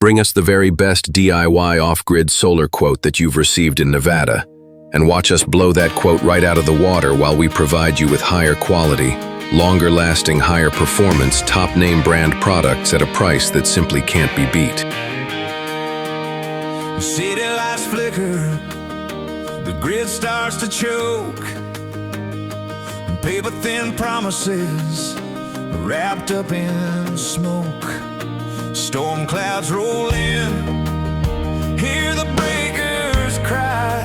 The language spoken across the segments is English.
Bring us the very best DIY off-grid solar quote that you've received in Nevada, and watch us blow that quote right out of the water while we provide you with higher quality, longer-lasting, higher performance, top-name brand products at a price that simply can't be beat. City lights flicker, the grid starts to choke, paper-thin promises wrapped up in smoke. Storm clouds roll in, hear the breakers cry.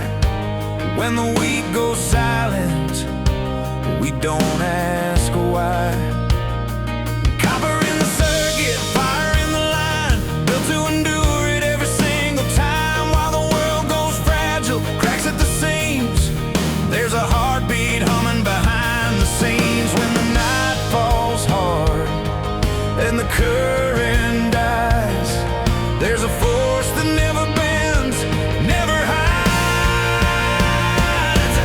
When the wheat goes silent, we don't ask why. Copper in the circuit, fire in the line, built to endure it every single time. While the world goes fragile, cracks at the seams, there's a heartbeat humming behind the scenes. When the night falls hard and the current dies, there's a force that never bends, never hides.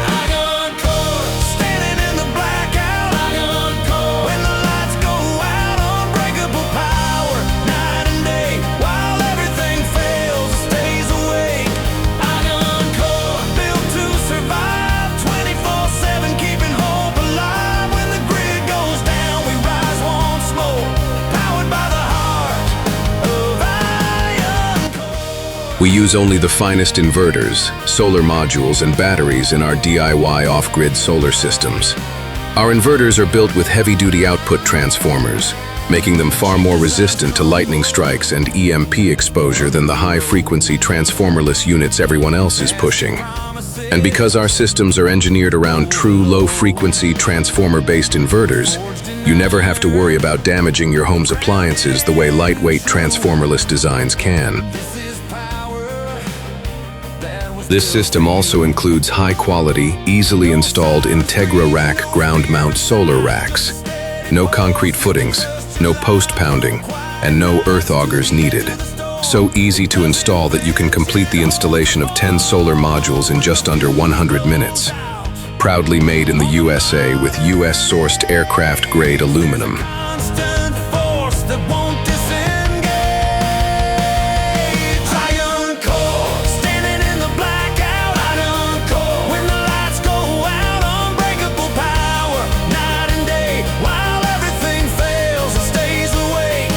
Iron core, standing in the blackout. Iron core, when the lights go out, unbreakable power, night and day. While everything fails, it stays awake. Iron core, built to survive, 24/7, keeping hope alive. When the grid goes down, we rise once more, powered by the heart of iron core. We use only the finest inverters, solar modules, and batteries in our DIY off-grid solar systems. Our inverters are built with heavy-duty output transformers, making them far more resistant to lightning strikes and EMP exposure than the high-frequency transformerless units everyone else is pushing. And because our systems are engineered around true low-frequency transformer-based inverters, you never have to worry about damaging your home's appliances the way lightweight transformerless designs can. This system also includes high-quality, easily installed Integra Rack ground-mount solar racks. No concrete footings, no post-pounding, and no earth augers needed. So easy to install that you can complete the installation of 10 solar modules in just under 100 minutes. Proudly made in the USA with US-sourced aircraft-grade aluminum. Constant force that won't disengage. Iron core, standing in the blackout. Iron core, when the lights go out, unbreakable power, night and day. While everything fails, it stays awake.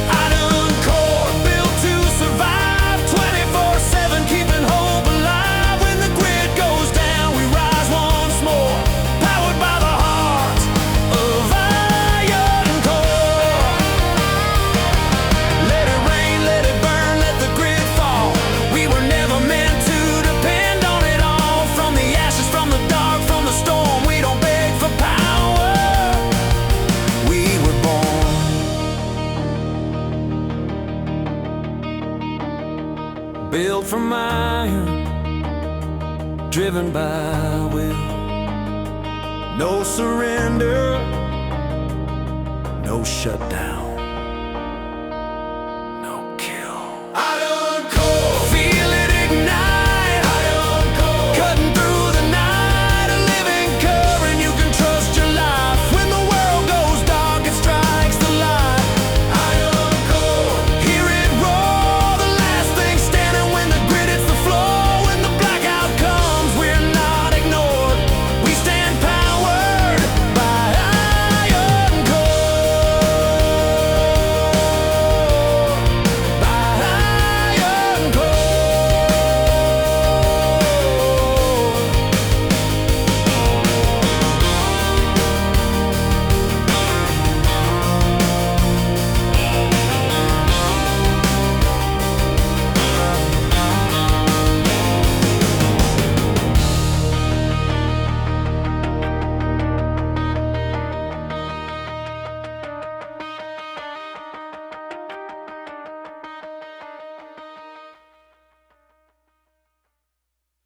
Iron core, built to survive, 24/7, keeping hope alive. When the grid goes down, we rise once more, powered by the heart of iron core. Let it rain, let it burn, let the grid fall. We were never meant to depend on it all. From the ashes, from the dark, from the storm, we don't beg for power. We were born built from iron, driven by will. No surrender, no shutdown.